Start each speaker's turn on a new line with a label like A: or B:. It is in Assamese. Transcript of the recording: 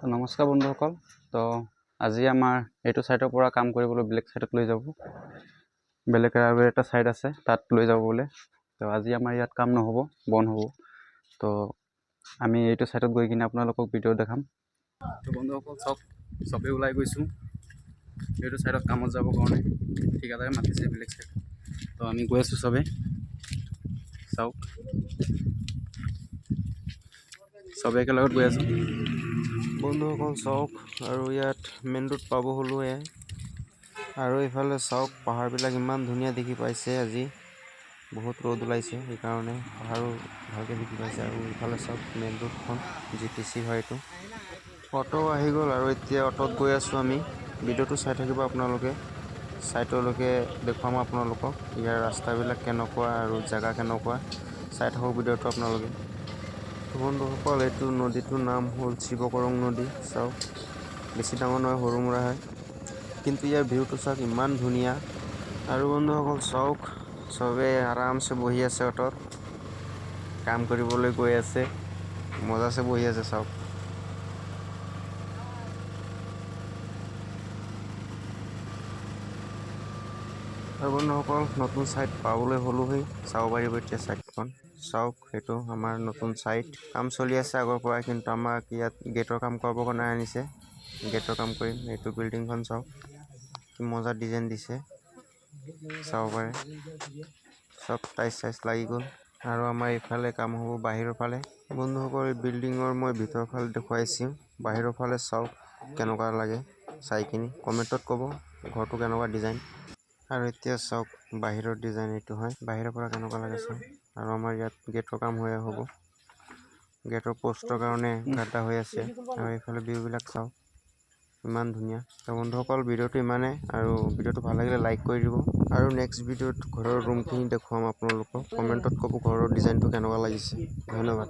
A: তো নমস্কাৰ বন্ধুসকল। তো আজি আমাৰ এইটো ছাইডৰ পৰা কাম কৰিবলৈ বেলেগ ছাইডত লৈ যাব, বেলেগ আৰু এটা ছাইড আছে তাত লৈ যাব বোলে। তো আজি আমাৰ ইয়াত কাম নহ'ব, বন্ধ হ'ব। তো আমি এইটো ছাইডত গৈ কিনে আপোনালোকক ভিডিঅ' দেখাম। তো বন্ধুসকল চাওক, চবেই ওলাই গৈছোঁ এইটো ছাইডত কামত যাবৰ কাৰণে। ঠিকাদাৰে মাতিছে বেলেগ ছাইড, তো আমি গৈ আছোঁ চবেই। চাওক চবেই একেলগত গৈ আছোঁ
B: বন্ধুসকল চাওক, আৰু ইয়াত মেইন ৰোড পাব হ'লোৱে। আৰু এইফালে চাওক, পাহাৰবিলাক ইমান ধুনীয়া দেখি পাইছে। আজি বহুত ৰ'দ ওলাইছে, সেইকাৰণে পাহাৰো ভালকৈ দেখি পাইছে। আৰু ইফালে চাওক মেইন ৰোডখন, GTC হয় এইটো। অটো আহি গ'ল আৰু এতিয়া অটোত গৈ আছোঁ আমি। ভিডিঅ'টো চাই থাকিব আপোনালোকে, ছাইটলৈকে দেখুৱাম আপোনালোকক ইয়াৰ ৰাস্তাবিলাক কেনেকুৱা আৰু জেগা কেনেকুৱা। চাই থাকক ভিডিঅ'টো আপোনালোকে। বন্ধুসকল, এইটো নদীটোৰ নাম হ'ল শিৱকৰং নদী। চাওক, বেছি ডাঙৰ নহয়, সৰু মুৰা হয়, কিন্তু ইয়াৰ ভিউটো চাওক ইমান ধুনীয়া। আৰু বন্ধুসকল চাওক, চবেই আৰামছে বহি আছে অটোত, কাম কৰিবলৈ গৈ আছে, মজাছে বহি আছে। চাওক আৰু বন্ধুসকল, নতুন ছাইট পাবলৈ হ'লোহি। চাব পাৰিব এতিয়া ছাইটখন। চাওক, সেইটো আমাৰ নতুন ছাইট। কাম চলি আছে আগৰ পৰা, কিন্তু আমাক ইয়াত গেটৰ কাম কৰাবৰ কাৰণে আনিছে। গেটৰ কাম কৰিম। এইটো বিল্ডিংখন চাওক, কি মজা ডিজাইন দিছে, চাব পাৰে। চব টাইচ লাগি গ'ল। আৰু আমাৰ এইফালে কাম হ'ব বাহিৰৰ ফালে। বন্ধুসকল, বিল্ডিঙৰ মই ভিতৰৰ ফালে দেখুৱাইছোঁ, বাহিৰৰ ফালে চাওক কেনেকুৱা লাগে। চাই কিনি কমেণ্টত ক'ব ঘৰটো কেনেকুৱা ডিজাইন। আৰু এতিয়া চাওক, বাহিৰৰ ডিজাইন এইটো হয়, বাহিৰৰ পৰা কেনেকুৱা লাগে চাওক। আৰু আমাৰ ইয়াত গেটৰ কাম হৈ হ'ব, গেটৰ পোষ্টৰ কাৰণে গাঁথা হৈ আছে। আৰু এইফালে ভিউবিলাক চাওক ইমান ধুনীয়া। তো বন্ধুসকল, ভিডিঅ'টো ইমানেই, আৰু ভিডিঅ'টো ভাল লাগিলে লাইক কৰি দিব। আৰু নেক্সট ভিডিঅ'ত ঘৰৰ ৰুমখিনি দেখুৱাম আপোনালোকক। কমেণ্টত ক'ব ঘৰৰ ডিজাইনটো কেনেকুৱা লাগিছে। ধন্যবাদ।